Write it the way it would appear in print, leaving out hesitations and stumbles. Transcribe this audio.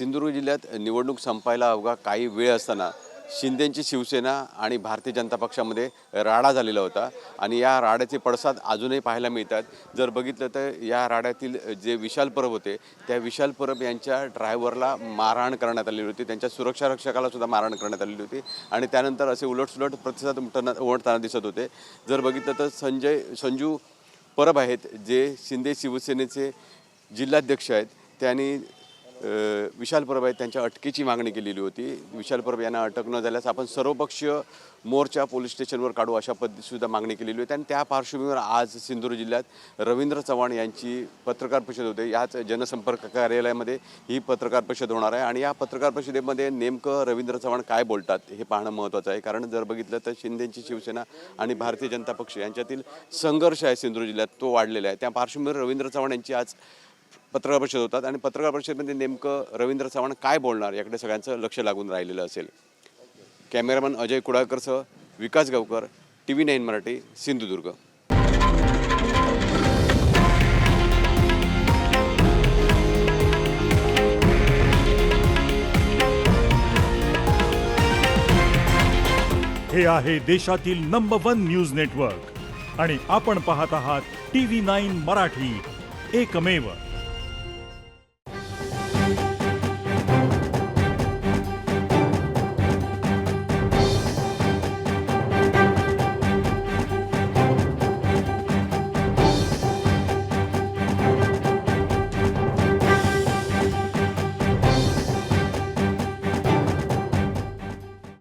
सिंधुदुर्ग जिल्ह्यात निवडणूक संपायला अवघा काही वेळ असताना शिंदेंची शिवसेना आणि भारतीय जनता पक्षामध्ये राडा झालेला होता आणि या राड्याचे पडसाद अजूनही पाहायला मिळतात। जर बघितलं तर या राड्यातील जे विशाल परब होते त्या विशाल परब यांच्या ड्रायव्हरला मारहाण करण्यात आलेली होती, त्यांच्या सुरक्षा रक्षकाला सुद्धा मारहाण करण्यात आलेली होती आणि त्यानंतर असे उलटसुलट प्रतिसाद उमटताना दिसत होते। जर बघितलं तर संजू परब आहेत जे शिंदे शिवसेनेचे जिल्हाध्यक्ष आहेत, त्यांनी विशाल परब आहेत त्यांच्या अटकेची मागणी केलेली होती। विशाल परब यांना अटक न झाल्यास आपण सर्वपक्षीय मोर्चा पोलीस स्टेशनवर काढू अशा पद्धतीसुद्धा मागणी केलेली होती आणि त्या पार्श्वभूमीवर आज सिंधुदुर्ग जिल्ह्यात रवींद्र चव्हाण यांची पत्रकार परिषद होते। याच जनसंपर्क कार्यालयामध्ये ही पत्रकार परिषद होणार आहे आणि या पत्रकार परिषदेमध्ये नेमकं रवींद्र चव्हाण काय बोलतात हे पाहणं महत्त्वाचं आहे, कारण जर बघितलं तर शिंदेंची शिवसेना आणि भारतीय जनता पक्ष यांच्यातील संघर्ष आहे सिंधुदुर्ग जिल्ह्यात तो वाढलेला आहे। त्या पार्श्वभूमीवर रवींद्र चव्हाण यांची आज पत्रकार परिषद होतात आणि पत्रकार परिषदेमध्ये नेमकं रवींद्र चव्हाण काय बोलणार याकडे सगळ्यांचं लक्ष लागून राहिलेलं असेल। कॅमेरामन अजय कुडाळकरसह विकास गावकर, TV9 मराठी, सिंधुदुर्ग। हे आहे देशातील नंबर 1 न्यूज नेटवर्क आणि आपण पाहत आहात TV9 मराठी, एकमेव।